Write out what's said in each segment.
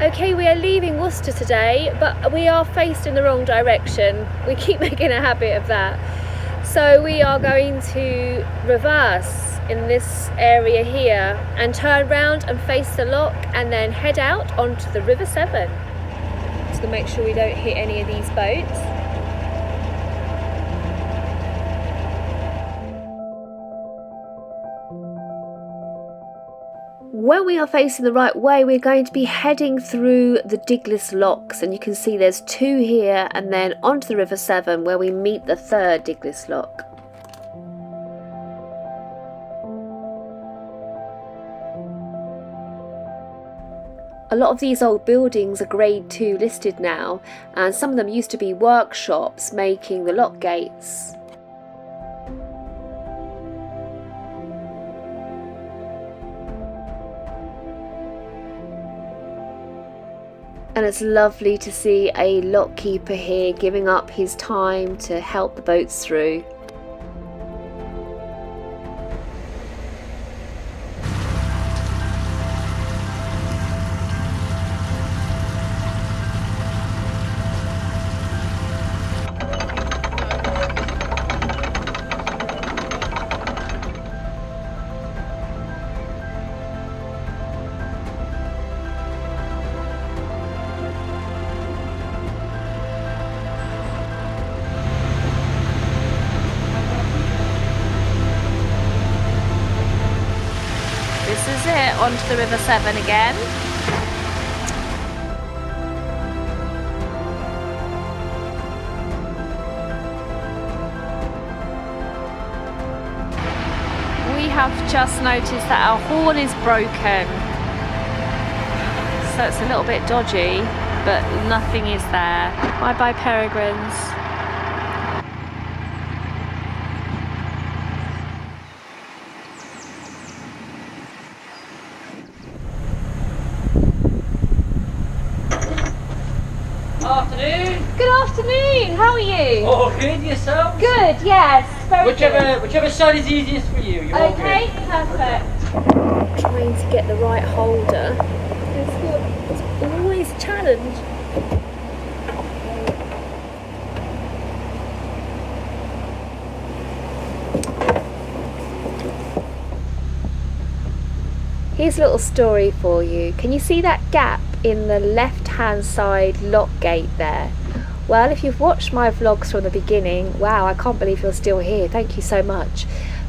Okay, we are leaving Worcester today, but we are faced in the wrong direction. We keep making a habit of that. So we are going to reverse in this area here and turn round and face the lock and then head out onto the River Severn. Just to make sure we don't hit any of these boats. When we are facing the right way, we're going to be heading through the Diglis locks, and you can see there's two here and then onto the River Severn where we meet the third Diglis lock. A lot of these old buildings are grade 2 listed now, and some of them used to be workshops making the lock gates. And it's lovely to see a lock keeper here giving up his time to help the boats through. This is it, onto the River Severn again. We have just noticed that our horn is broken, so it's a little bit dodgy, but nothing is there. Bye bye, peregrines. Afternoon. Good afternoon, how are you? Oh, good, yourself? Good, yes, very good. Whichever side is easiest for you. You're all Okay, good. perfect. Trying to get the right holder. It's always a challenge. Here's a little story for you. Can you see that gap in the left hand side lock gate there? Well, if you've watched my vlogs from the beginning, wow, I can't believe you're still here. Thank you so much.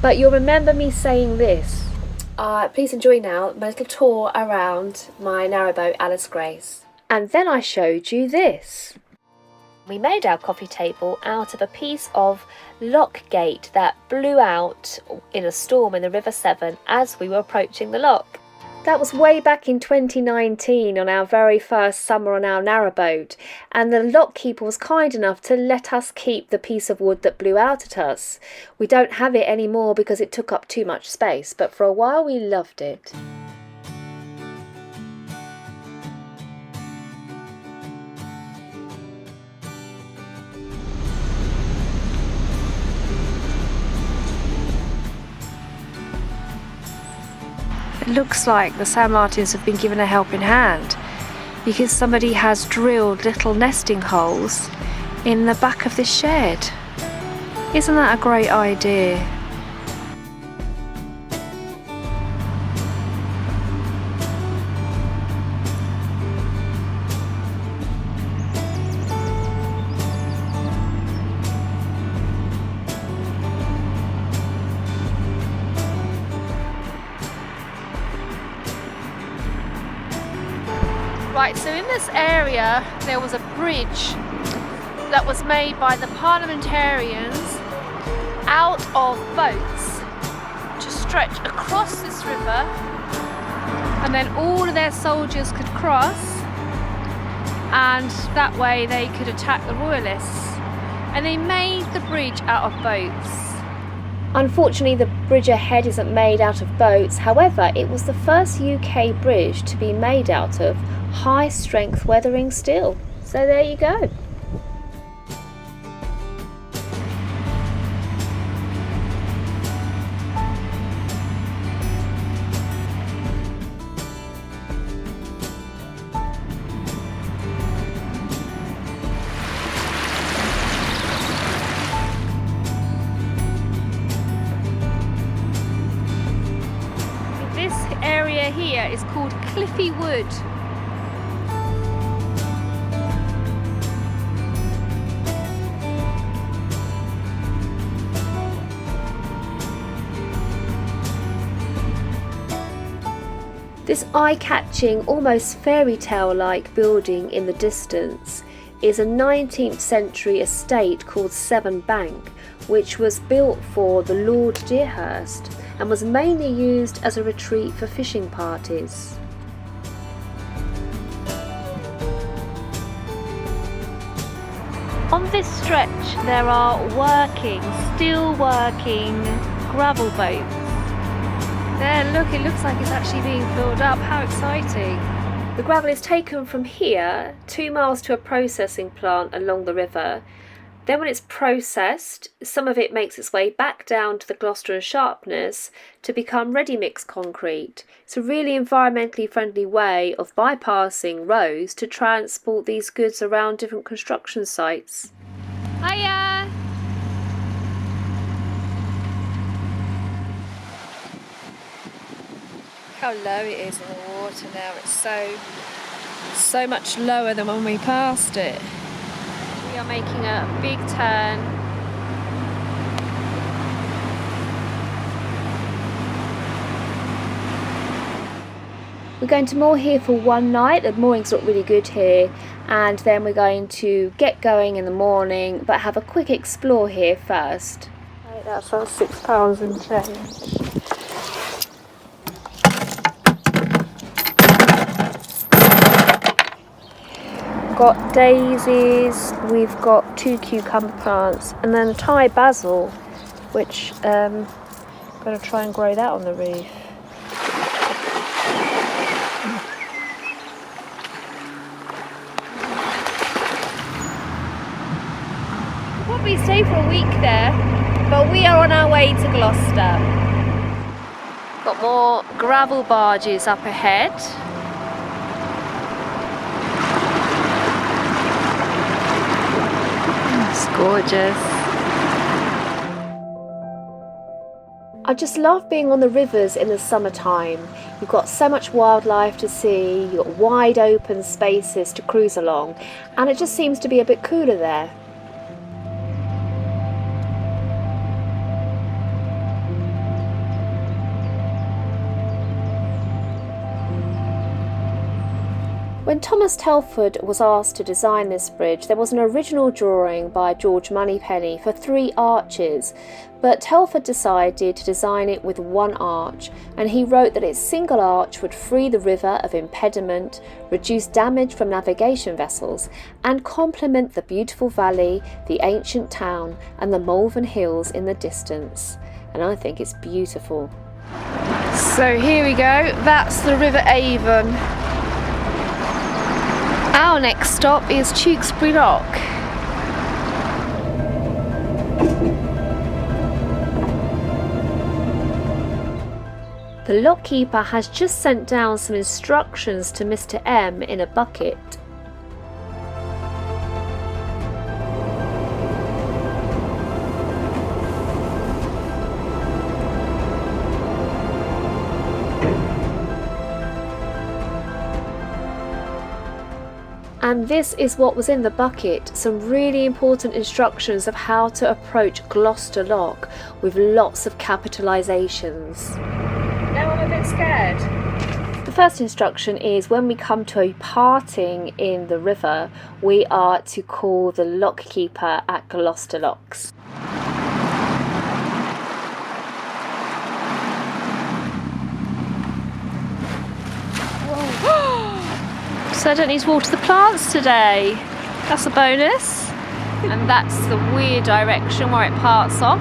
But you'll remember me saying this. Please enjoy now my little tour around my narrowboat Alice Grace. And then I showed you this. We made our coffee table out of a piece of lock gate that blew out in a storm in the River Severn as we were approaching the lock. That was way back in 2019 on our very first summer on our narrowboat, and the lock keeper was kind enough to let us keep the piece of wood that blew out at us. We don't have it anymore because it took up too much space, but for a while we loved it. It looks like the San Martins have been given a helping hand because somebody has drilled little nesting holes in the back of this shed. Isn't that a great idea? Right, so in this area there was a bridge that was made by the parliamentarians out of boats to stretch across this river, and then all of their soldiers could cross, and that way they could attack the royalists. And they made the bridge out of boats. Unfortunately, the bridge ahead isn't made out of boats. However, it was the first UK bridge to be made out of high strength weathering steel. So there you go. Cliffy Wood. This eye-catching, almost fairy tale-like building in the distance is a 19th century estate called Severn Bank, which was built for the Lord Deerhurst and was mainly used as a retreat for fishing parties. On this stretch there are still working gravel boats. There, look, it looks like it's actually being filled up. How exciting. The gravel is taken from here 2 miles to a processing plant along the river. Then when it's processed, some of it makes its way back down to the Gloucester and Sharpness to become ready-mix concrete. It's a really environmentally friendly way of bypassing roads to transport these goods around different construction sites. Hiya! How low it is in the water now. It's so much lower than when we passed it. We are making a big turn. We're going to moor here for one night. The mooring's not really good here, and then we're going to get going in the morning but have a quick explore here first. Right, that's our £6 and change. Got daisies, we've got 2 cucumber plants, and then Thai basil, which I'm going to try and grow that on the roof. We'll probably stay for a week there, but we are on our way to Gloucester. Got more gravel barges up ahead. Gorgeous. I just love being on the rivers in the summertime. You've got so much wildlife to see, you've got wide open spaces to cruise along, and it just seems to be a bit cooler there. When Thomas Telford was asked to design this bridge, there was an original drawing by George Moneypenny for 3 arches, but Telford decided to design it with 1 arch, and he wrote that its single arch would free the river of impediment, reduce damage from navigation vessels, and complement the beautiful valley, the ancient town, and the Malvern Hills in the distance. And I think it's beautiful. So here we go, that's the River Avon. Our next stop is Tewkesbury Lock. The lockkeeper has just sent down some instructions to Mr. M in a bucket. And this is what was in the bucket, some really important instructions of how to approach Gloucester Lock with lots of capitalisations. Now I'm a bit scared. The first instruction is when we come to a parting in the river, we are to call the lockkeeper at Gloucester Locks. So I don't need to water the plants today. That's a bonus. And that's the weird direction where it parts off.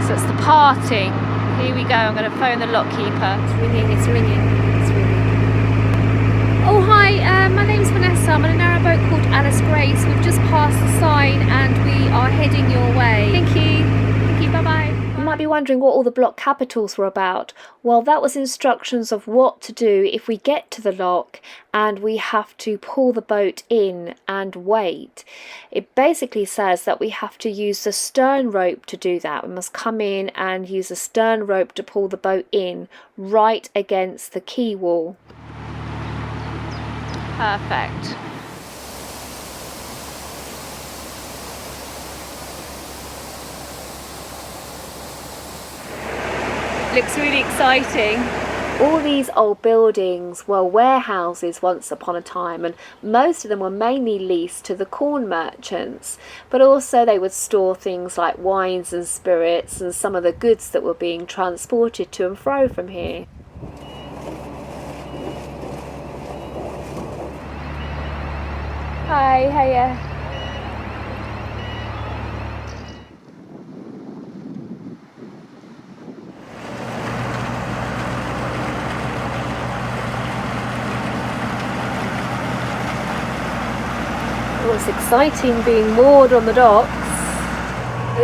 So it's the parting. Here we go, I'm going to phone the lockkeeper. It's ringing, it's ringing, it's ringing. Oh hi, my name's Vanessa. I'm on a narrowboat called Alice Grace. We've just passed the sign and we are heading your way. Thank you, bye bye. might be wondering what all the block capitals were about. Well, that was instructions of what to do if we get to the lock and we have to pull the boat in and wait. It basically says that we have to use the stern rope to do that. We must come in and use the stern rope to pull the boat in right against the quay wall. Perfect. Looks really exciting. All these old buildings were warehouses once upon a time, and most of them were mainly leased to the corn merchants, but also they would store things like wines and spirits and some of the goods that were being transported to and fro from here. Hi, hiya. It's exciting being moored on the docks.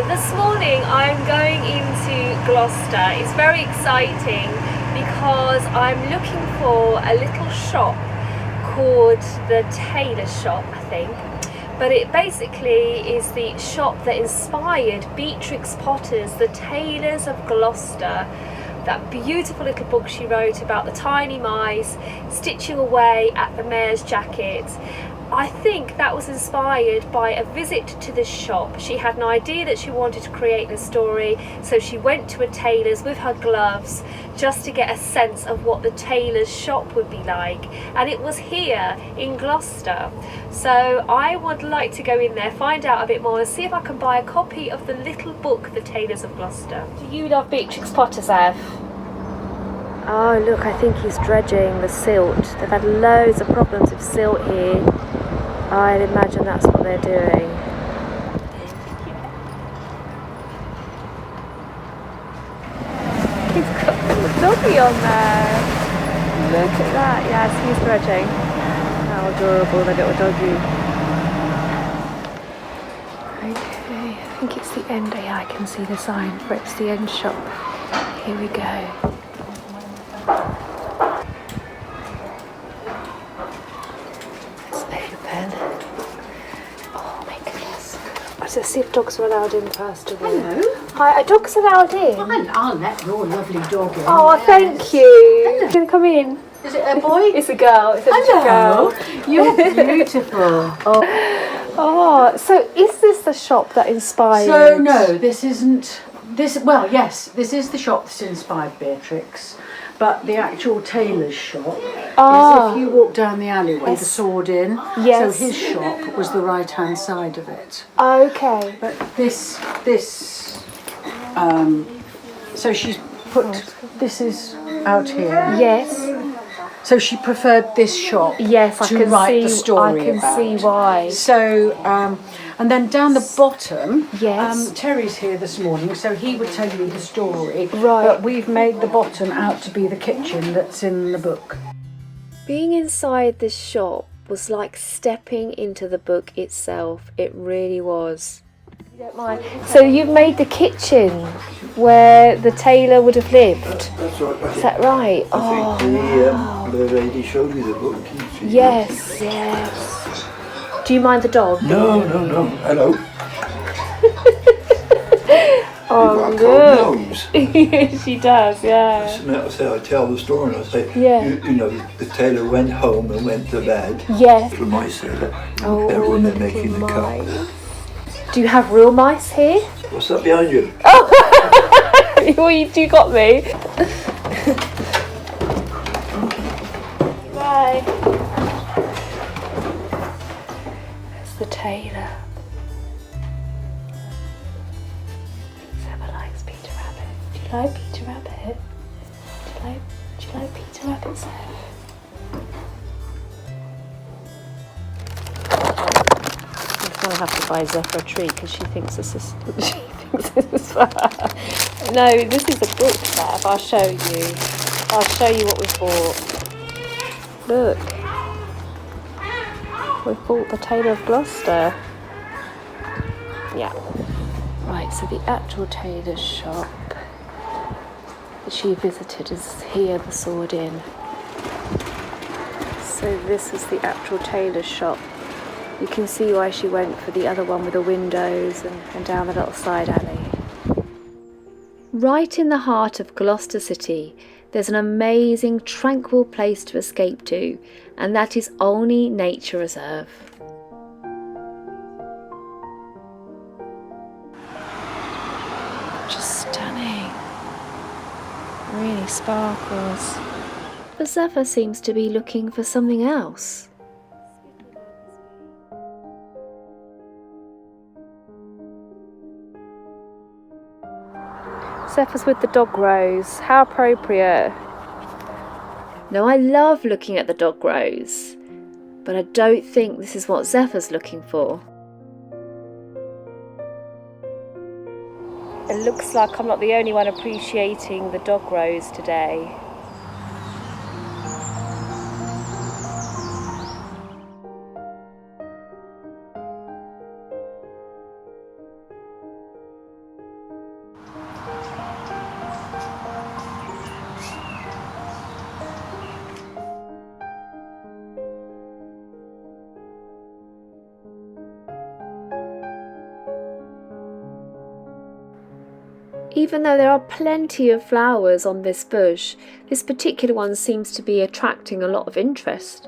This morning I'm going into Gloucester. It's very exciting because I'm looking for a little shop called the Tailor Shop, I think. But it basically is the shop that inspired Beatrix Potter's The Tailors of Gloucester. That beautiful little book she wrote about the tiny mice stitching away at the mare's jacket. I think that was inspired by a visit to this shop. She had an idea that she wanted to create this story, so she went to a tailor's with her gloves just to get a sense of what the tailor's shop would be like, and it was here in Gloucester. So I would like to go in there, find out a bit more and see if I can buy a copy of the little book, The Tailors of Gloucester. Do you love Beatrix Potter, Sav? Oh look, I think he's dredging the silt. They've had loads of problems with silt here. I'd imagine that's what they're doing. He's got the doggy on there. Look at that. Yes, he's dredging. How adorable, the little doggy. Okay, I think it's the end. Yeah, I can see the sign for it's the end shop. Here we go. Let's see if dogs are allowed in first of all. Hello. Hi, are dogs allowed in? Fine, I'll let your lovely dog in. Oh, yes. Thank you. Can come in. Is it a boy? It's a girl. It's a Hello. girl. You're beautiful. Oh, so is this the shop that inspired? So no, this isn't. Well, yes, this is the shop that's inspired Beatrix, but the actual tailor's shop is if you walk down the alleyway, the Sword Inn. Yes. So his shop was the right-hand side of it. Okay. But so she's put, this is out here. Yes. So she preferred this shop Yes, to write the story I can about. see why. So, and then down the bottom, Yes. Terry's here this morning, so he would tell you the story. Right. But we've made the bottom out to be the kitchen that's in the book. Being inside this shop was like stepping into the book itself. It really was. You don't mind. So you've made the kitchen where the tailor would have lived. That's right. Is that right? I think the lady showed you the book. Yes, yes. Do you mind the dog? No. Hello. Oh, You've got a cold nose. She does, yeah. I tell the story and I say, Yeah. you know, the tailor went home and went to bed. Yes. Little mice there. Oh, They're in there little making the cup. mice. Do you have real mice here? What's that behind you? Well, you got me. Bye. There's the tailor. Sarah likes Peter Rabbit. Do you like Peter Rabbit? Do you like Peter Rabbit, Sarah? I'm gonna have to buy Zephyr a treat because she thinks this is for her. No, this is a book, Bev. I'll show you. I'll show you what we've bought. Look. We've bought The Tailor of Gloucester. Yeah. Right, so the actual tailor's shop that she visited is here, the Sword Inn. So this is the actual tailor's shop. You can see why she went for the other one with the windows and down the little side alley. Right in the heart of Gloucester City, there's an amazing, tranquil place to escape to, and that is Olney Nature Reserve. Just stunning. Really sparkles. But Zephyr seems to be looking for something else. Zephyr's with the dog rows. How appropriate. Now I love looking at the dog rows, but I don't think this is what Zephyr's looking for. It looks like I'm not the only one appreciating the dog rows today. Even though there are plenty of flowers on this bush, this particular one seems to be attracting a lot of interest.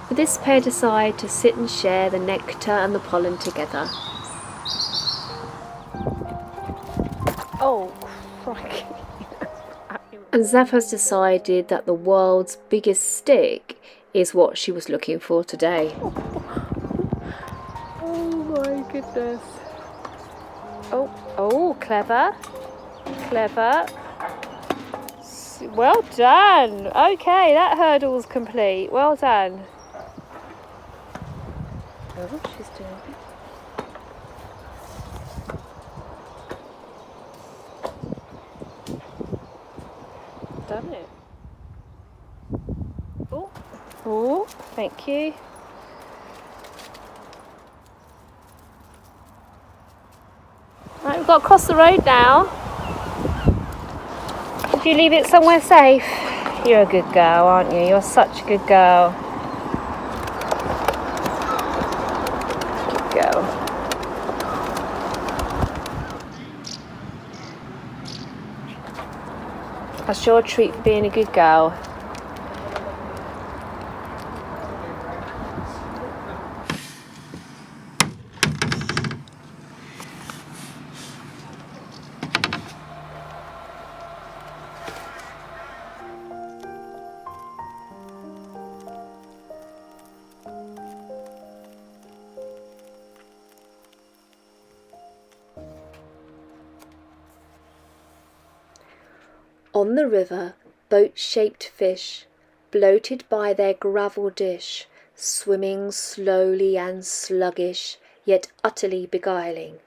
This pair decide to sit and share the nectar and the pollen together. Oh, crikey. And Zephyr's decided that the world's biggest stick is what she was looking for today. Oh my goodness. Oh, clever. Clever. Well done. Okay, that hurdle's complete. Well done. Oh, she's doing it. Done it. Oh, thank you. Right, we've got to cross the road now. Did you leave it somewhere safe? You're a good girl, aren't you? You're such a good girl. Good girl. That's your treat for being a good girl. On the river, boat-shaped fish, bloated by their gravel dish, swimming slowly and sluggish, yet utterly beguiling.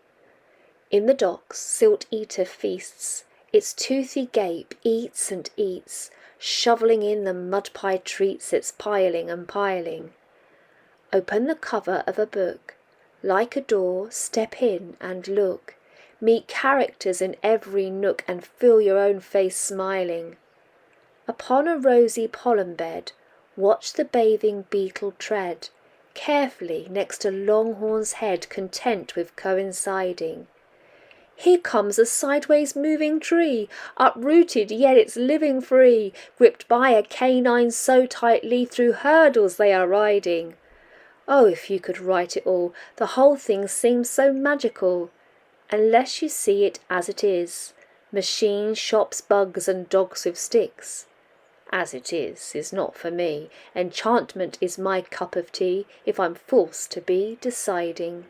In the docks, silt-eater feasts, its toothy gape eats and eats, shovelling in the mud-pie treats it's piling and piling. Open the cover of a book, like a door, step in and look. Meet characters in every nook and feel your own face smiling. Upon a rosy pollen bed, watch the bathing beetle tread, carefully next to Longhorn's head, content with coinciding. Here comes a sideways moving tree, uprooted yet it's living free, gripped by a canine so tightly through hurdles they are riding. Oh, if you could write it all, the whole thing seems so magical. Unless you see it as it is, machines, shops, bugs and dogs with sticks. As it is not for me. Enchantment is my cup of tea if I'm forced to be deciding.